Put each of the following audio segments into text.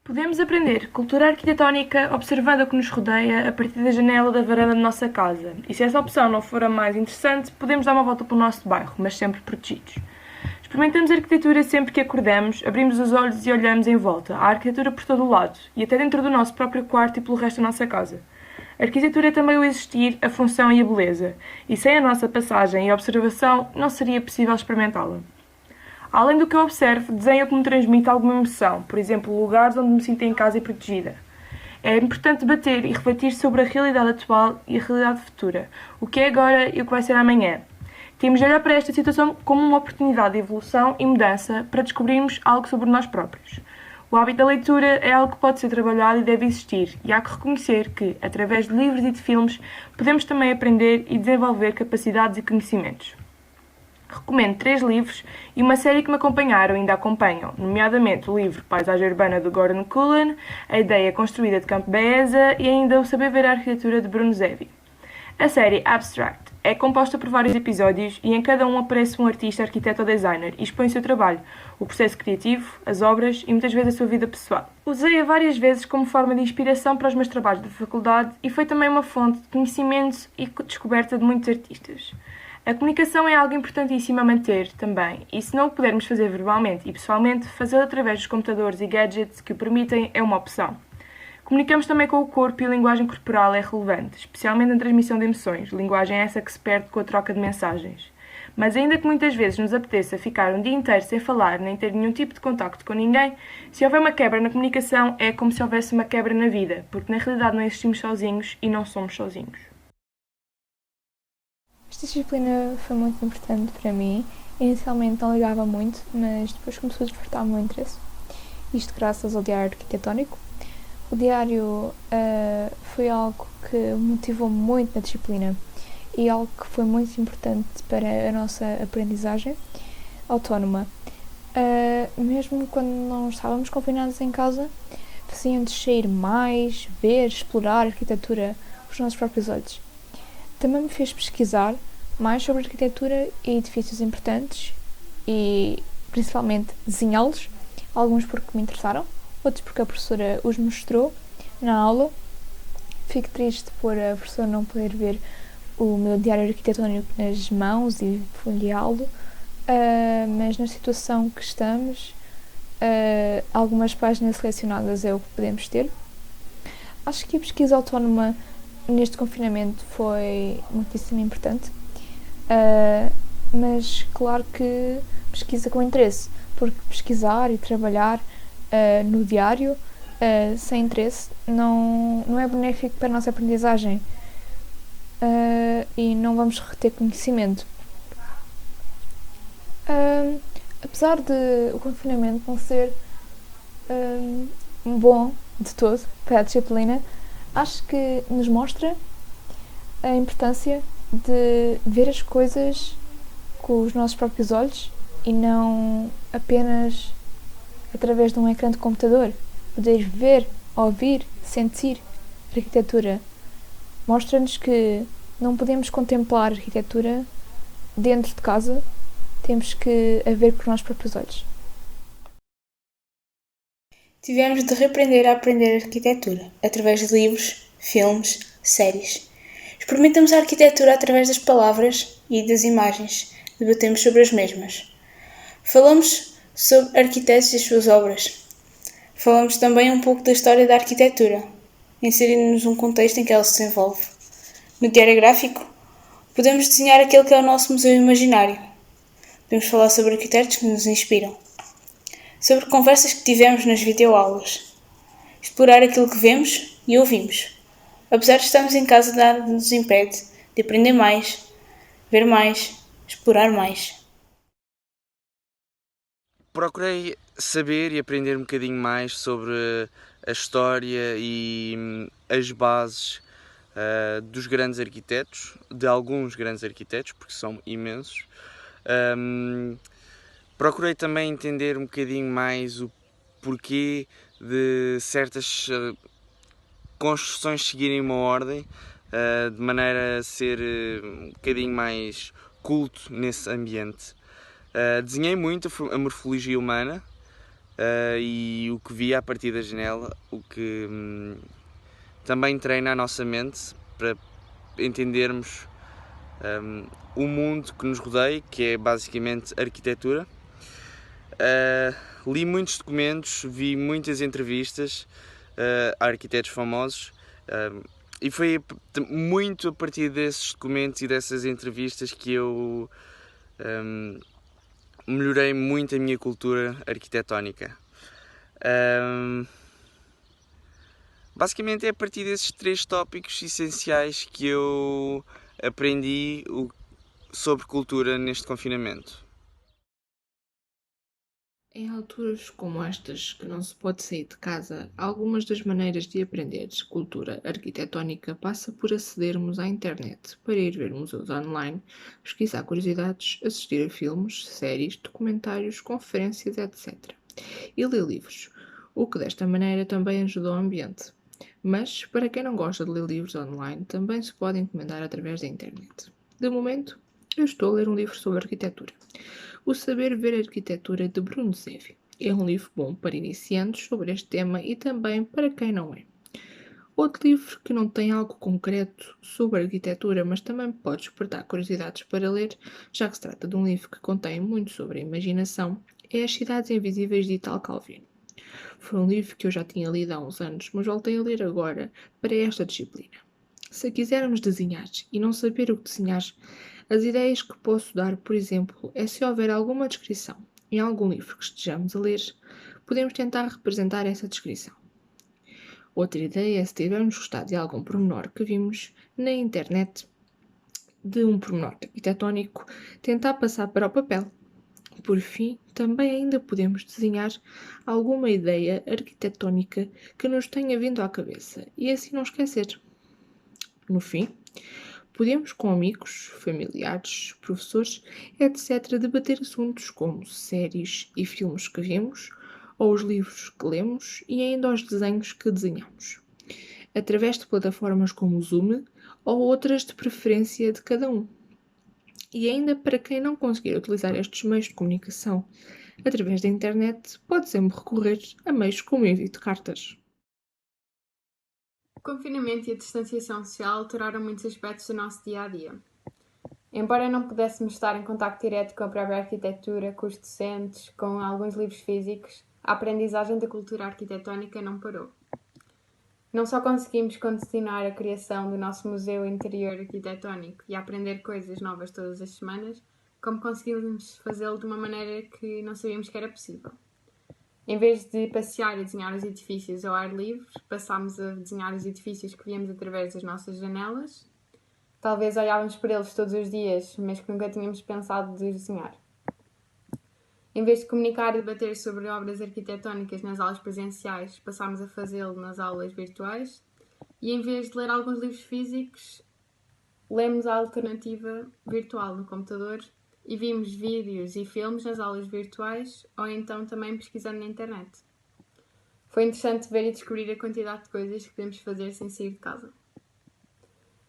Podemos aprender cultura arquitetónica observando o que nos rodeia a partir da janela da varanda da nossa casa. E se essa opção não for a mais interessante, podemos dar uma volta pelo nosso bairro, mas sempre protegidos. Experimentamos a arquitetura sempre que acordamos, abrimos os olhos e olhamos em volta. Há arquitetura por todo o lado, e até dentro do nosso próprio quarto e pelo resto da nossa casa. A arquitetura é também o existir, a função e a beleza, e sem a nossa passagem e observação não seria possível experimentá-la. Além do que eu observo, desenho que me transmite alguma emoção, por exemplo, lugares onde me sinto em casa e protegida. É importante debater e refletir sobre a realidade atual e a realidade futura, o que é agora e o que vai ser amanhã. Temos de olhar para esta situação como uma oportunidade de evolução e mudança para descobrirmos algo sobre nós próprios. O hábito da leitura é algo que pode ser trabalhado e deve existir, e há que reconhecer que, através de livros e de filmes, podemos também aprender e desenvolver capacidades e conhecimentos. Recomendo 3 livros e uma série que me acompanharam e ainda acompanham, nomeadamente o livro Paisagem Urbana de Gordon Cullen, A Ideia Construída de Campo Baeza e ainda O Saber Ver a Arquitetura de Bruno Zevi. A série Abstract é composta por vários episódios e em cada um aparece um artista, arquiteto ou designer e expõe o seu trabalho, o processo criativo, as obras e muitas vezes a sua vida pessoal. Usei-a várias vezes como forma de inspiração para os meus trabalhos da faculdade e foi também uma fonte de conhecimento e descoberta de muitos artistas. A comunicação é algo importantíssimo a manter também, e se não o pudermos fazer verbalmente e pessoalmente, fazê-lo através dos computadores e gadgets que o permitem é uma opção. Comunicamos também com o corpo e a linguagem corporal é relevante, especialmente na transmissão de emoções, linguagem essa que se perde com a troca de mensagens. Mas ainda que muitas vezes nos apeteça ficar um dia inteiro sem falar nem ter nenhum tipo de contacto com ninguém, se houver uma quebra na comunicação é como se houvesse uma quebra na vida, porque na realidade não existimos sozinhos e não somos sozinhos. Esta disciplina foi muito importante para mim. Inicialmente não ligava muito, mas depois começou a despertar o meu interesse. Isto graças ao diário arquitetónico. O diário foi algo que me motivou muito na disciplina e algo que foi muito importante para a nossa aprendizagem autónoma. Mesmo quando não estávamos confinados em casa, fazíamos sair mais, ver, explorar a arquitetura com os nossos próprios olhos. Também me fez pesquisar mais sobre arquitetura e edifícios importantes e principalmente desenhá-los, alguns porque me interessaram, outros porque a professora os mostrou na aula. Fico triste por a professora não poder ver o meu diário arquitetónico nas mãos e folheá-lo, mas na situação que estamos, algumas páginas selecionadas é o que podemos ter. Acho que a pesquisa autónoma neste confinamento foi muitíssimo importante, mas claro que pesquisa com interesse, porque pesquisar e trabalhar no diário sem interesse não é benéfico para a nossa aprendizagem e não vamos reter conhecimento. Apesar de o confinamento não ser bom de todo para a disciplina, acho que nos mostra a importância de ver as coisas com os nossos próprios olhos e não apenas através de um ecrã de computador. Poder ver, ouvir, sentir arquitetura. Mostra-nos que não podemos contemplar a arquitetura dentro de casa, temos que a ver com os nossos próprios olhos. Tivemos de reaprender a aprender arquitetura, através de livros, filmes, séries. Experimentamos a arquitetura através das palavras e das imagens, debatemos sobre as mesmas. Falamos sobre arquitetos e as suas obras. Falamos também um pouco da história da arquitetura, inserindo-nos num contexto em que ela se desenvolve. No diário gráfico, podemos desenhar aquele que é o nosso museu imaginário. Podemos falar sobre arquitetos que nos inspiram. Sobre conversas que tivemos nas videoaulas. Explorar aquilo que vemos e ouvimos. Apesar de estarmos em casa, nada nos impede de aprender mais, ver mais, explorar mais. Procurei saber e aprender um bocadinho mais sobre a história e as bases dos grandes arquitetos, de alguns grandes arquitetos, porque são imensos. Procurei também entender um bocadinho mais o porquê de certas construções seguirem uma ordem, de maneira a ser um bocadinho mais culto nesse ambiente. Desenhei muito a morfologia humana, e o que via a partir da janela, o que também treina a nossa mente para entendermos o mundo que nos rodeia, que é basicamente arquitetura. Li muitos documentos, vi muitas entrevistas a arquitetos famosos, e foi muito a partir desses documentos e dessas entrevistas que eu melhorei muito a minha cultura arquitetónica. Basicamente é a partir desses 3 tópicos essenciais que eu aprendi sobre cultura neste confinamento. Em alturas como estas, que não se pode sair de casa, algumas das maneiras de aprender cultura arquitetónica passa por acedermos à internet para ir ver museus online, pesquisar curiosidades, assistir a filmes, séries, documentários, conferências, etc. E ler livros, o que desta maneira também ajuda o ambiente. Mas, para quem não gosta de ler livros online, também se pode encomendar através da internet. De momento, eu estou a ler um livro sobre arquitetura. O Saber Ver Arquitetura, de Bruno Zevi. É um livro bom para iniciantes sobre este tema e também para quem não é. Outro livro que não tem algo concreto sobre arquitetura, mas também pode despertar curiosidades para ler, já que se trata de um livro que contém muito sobre a imaginação, é As Cidades Invisíveis de Italo Calvino. Foi um livro que eu já tinha lido há uns anos, mas voltei a ler agora para esta disciplina. Se quisermos desenhar e não saber o que desenhar, as ideias que posso dar, por exemplo, é se houver alguma descrição em algum livro que estejamos a ler, podemos tentar representar essa descrição. Outra ideia é, se tivermos gostado de algum pormenor que vimos na internet, de um pormenor arquitetónico, tentar passar para o papel. Por fim, também ainda podemos desenhar alguma ideia arquitetónica que nos tenha vindo à cabeça e assim não esquecer. No fim, podemos, com amigos, familiares, professores, etc., debater assuntos como séries e filmes que vimos, ou os livros que lemos e ainda os desenhos que desenhamos, através de plataformas como o Zoom ou outras de preferência de cada um. E ainda para quem não conseguir utilizar estes meios de comunicação através da internet, pode sempre recorrer a meios como o envio de cartas. O confinamento e a distanciação social alteraram muitos aspectos do nosso dia-a-dia. Embora não pudéssemos estar em contacto direto com a própria arquitetura, com os docentes, com alguns livros físicos, a aprendizagem da cultura arquitetónica não parou. Não só conseguimos continuar a criação do nosso museu interior arquitetónico e aprender coisas novas todas as semanas, como conseguimos fazê-lo de uma maneira que não sabíamos que era possível. Em vez de passear e desenhar os edifícios ao ar livre, passámos a desenhar os edifícios que víamos através das nossas janelas. Talvez olhávamos para eles todos os dias, mas que nunca tínhamos pensado de desenhar. Em vez de comunicar e debater sobre obras arquitetónicas nas aulas presenciais, passámos a fazê-lo nas aulas virtuais. E em vez de ler alguns livros físicos, lemos a alternativa virtual no computador e vimos vídeos e filmes nas aulas virtuais ou então também pesquisando na internet. Foi interessante ver e descobrir a quantidade de coisas que podemos fazer sem sair de casa.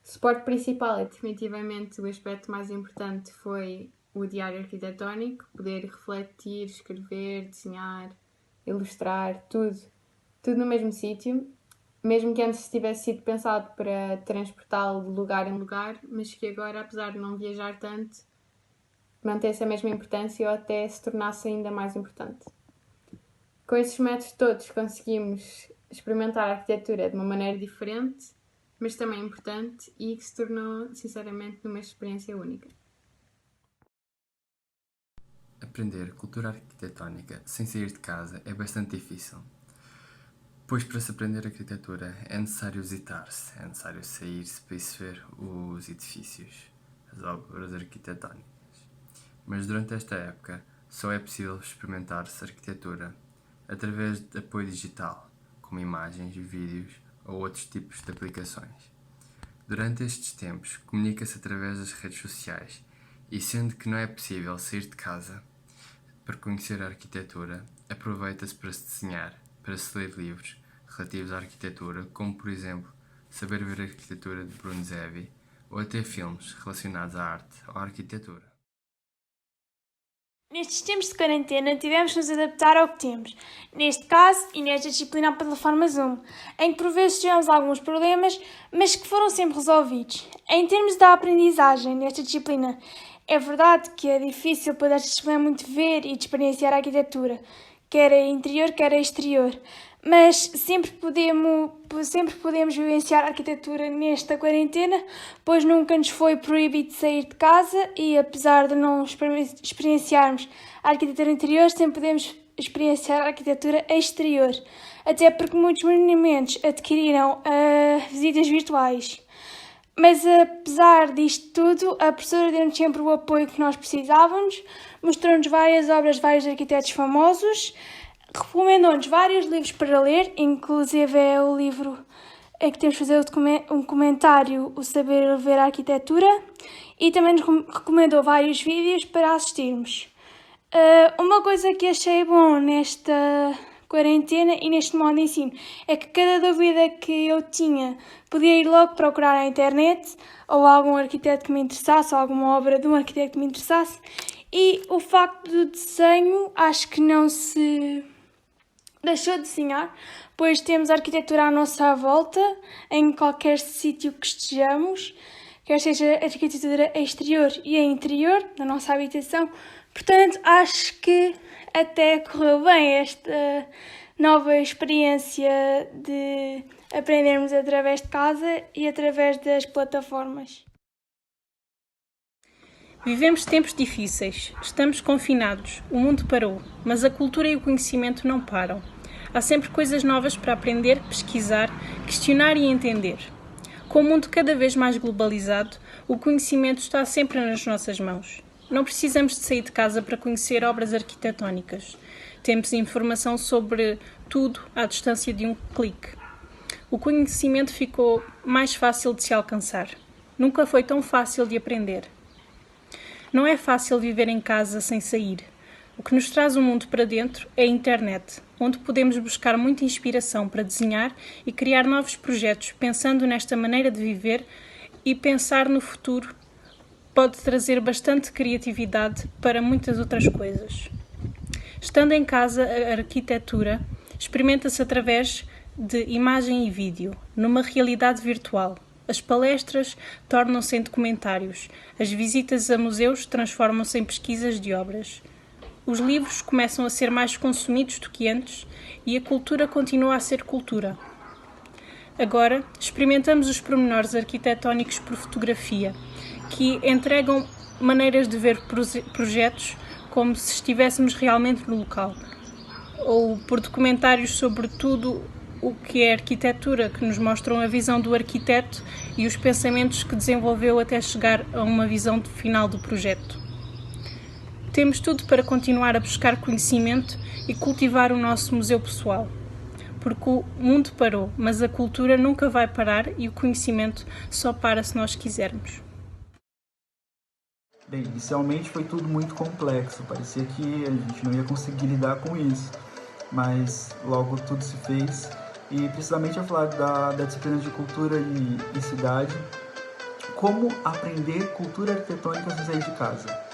O suporte principal é definitivamente o aspecto mais importante, foi o diário arquitetónico, poder refletir, escrever, desenhar, ilustrar, tudo no mesmo sítio, mesmo que antes tivesse sido pensado para transportá-lo de lugar em lugar, mas que agora, apesar de não viajar tanto, mantesse a mesma importância ou até se tornasse ainda mais importante. Com esses métodos todos conseguimos experimentar a arquitetura de uma maneira diferente, mas também importante e que se tornou, sinceramente, numa experiência única. Aprender cultura arquitetónica sem sair de casa é bastante difícil, pois para se aprender arquitetura é necessário visitar-se, é necessário sair-se para se ver os edifícios, as obras arquitetónicas. Mas durante esta época só é possível experimentar-se arquitetura através de apoio digital, como imagens, vídeos ou outros tipos de aplicações. Durante estes tempos, comunica-se através das redes sociais e, sendo que não é possível sair de casa para conhecer a arquitetura, aproveita-se para se desenhar, para se ler livros relativos à arquitetura, como por exemplo Saber Ver Arquitetura de Bruno Zevi, ou até filmes relacionados à arte ou à arquitetura. Nestes tempos de quarentena, tivemos que nos adaptar ao que temos. Neste caso, e nesta disciplina, a plataforma Zoom, em que por vezes tivemos alguns problemas, mas que foram sempre resolvidos. Em termos da aprendizagem nesta disciplina, é verdade que é difícil para esta disciplina muito ver e de experienciar a arquitetura, quer a interior, quer a exterior, mas sempre podemos vivenciar a arquitetura nesta quarentena, pois nunca nos foi proibido sair de casa e, apesar de não experienciarmos a arquitetura interior, sempre podemos experienciar a arquitetura exterior, até porque muitos monumentos adquiriram visitas virtuais. Mas, apesar disto tudo, a professora deu-nos sempre o apoio que nós precisávamos, mostrou-nos várias obras de vários arquitetos famosos, recomendou-nos vários livros para ler, inclusive é o livro em que temos de fazer um comentário, O Saber Ver a Arquitetura, e também nos recomendou vários vídeos para assistirmos. Uma coisa que achei bom nesta quarentena e neste modo de ensino é que cada dúvida que eu tinha podia ir logo procurar na internet ou algum arquiteto que me interessasse, ou alguma obra de um arquiteto que me interessasse, e o facto do desenho acho que não se deixou de desenhar, pois temos a arquitetura à nossa volta, em qualquer sítio que estejamos, quer seja a arquitetura exterior e a interior da nossa habitação. Portanto, acho que até correu bem esta nova experiência de aprendermos através de casa e através das plataformas. Vivemos tempos difíceis, estamos confinados, o mundo parou, mas a cultura e o conhecimento não param. Há sempre coisas novas para aprender, pesquisar, questionar e entender. Com o mundo cada vez mais globalizado, o conhecimento está sempre nas nossas mãos. Não precisamos de sair de casa para conhecer obras arquitetónicas. Temos informação sobre tudo à distância de um clique. O conhecimento ficou mais fácil de se alcançar. Nunca foi tão fácil de aprender. Não é fácil viver em casa sem sair. O que nos traz o mundo para dentro é a internet, onde podemos buscar muita inspiração para desenhar e criar novos projetos, pensando nesta maneira de viver, e pensar no futuro pode trazer bastante criatividade para muitas outras coisas. Estando em casa, a arquitetura experimenta-se através de imagem e vídeo, numa realidade virtual. As palestras tornam-se em documentários, as visitas a museus transformam-se em pesquisas de obras. Os livros começam a ser mais consumidos do que antes e a cultura continua a ser cultura. Agora, experimentamos os pormenores arquitetónicos por fotografia, que entregam maneiras de ver projetos como se estivéssemos realmente no local, ou por documentários sobre tudo o que é arquitetura, que nos mostram a visão do arquiteto e os pensamentos que desenvolveu até chegar a uma visão final do projeto. Temos tudo para continuar a buscar conhecimento e cultivar o nosso museu pessoal, porque o mundo parou, mas a cultura nunca vai parar e o conhecimento só para se nós quisermos. Bem, inicialmente foi tudo muito complexo, parecia que a gente não ia conseguir lidar com isso, mas logo tudo se fez. E precisamente a falar da disciplina de cultura e cidade, como aprender cultura arquitetônica sem sair de casa.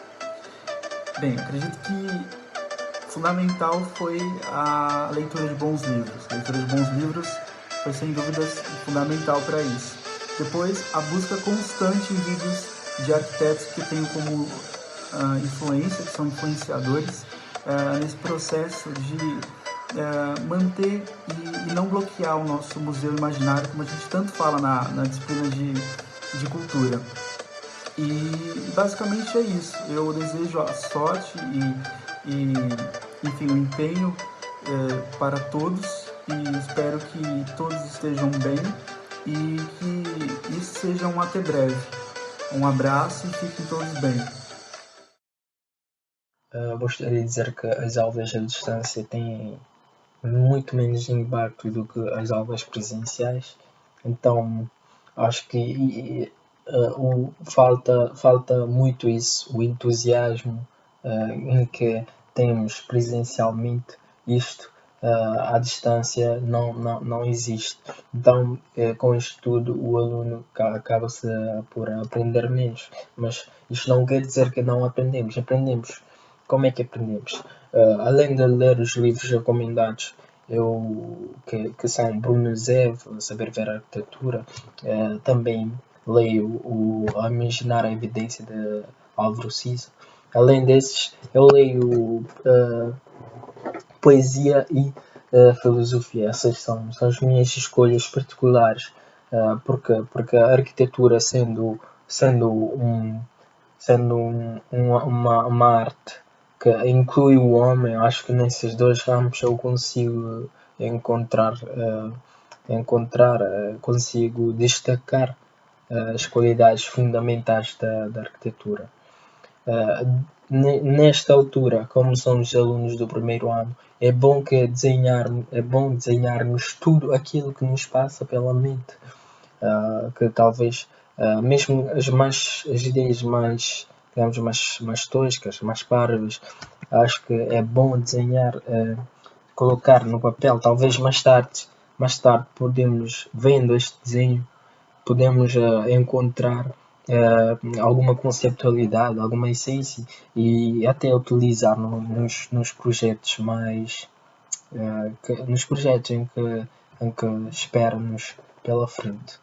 Bem, acredito que fundamental foi a leitura de bons livros. A leitura de bons livros foi sem dúvidas fundamental para isso. Depois, a busca constante em vídeos de arquitetos que tenham como influência, que são influenciadores, nesse processo de manter e não bloquear o nosso museu imaginário, como a gente tanto fala na disciplina de cultura. E basicamente é isso. Eu desejo a sorte e enfim, o empenho para todos, e espero que todos estejam bem e que isso seja um até breve. Um abraço e fiquem todos bem. Gostaria de dizer que as aulas à distância têm muito menos impacto do que as aulas presenciais, então acho que falta muito isso, o entusiasmo em que temos presencialmente. Isto à distância não existe. Então, com isto tudo, o aluno acaba-se por aprender menos. Mas isto não quer dizer que não aprendemos. Aprendemos como é que aprendemos? Além de ler os livros recomendados, que são Bruno Zev, Saber Ver a Arquitetura, também leio A Imaginar a Evidência de Álvaro Siso. Além desses, eu leio poesia e filosofia. Essas são as minhas escolhas particulares, porque a arquitetura sendo uma arte que inclui o homem, acho que nesses dois ramos eu consigo consigo destacar as qualidades fundamentais da arquitetura. Nesta altura, como somos alunos do primeiro ano, é bom desenharmos tudo aquilo que nos passa pela mente, que talvez mesmo as ideias mais, digamos, mais toscas, mais parvas, acho que é bom desenhar, colocar no papel. Talvez mais tarde podemos, vendo este desenho, podemos encontrar alguma conceptualidade, alguma essência e até utilizar nos projetos nos projetos em que espera-nos pela frente.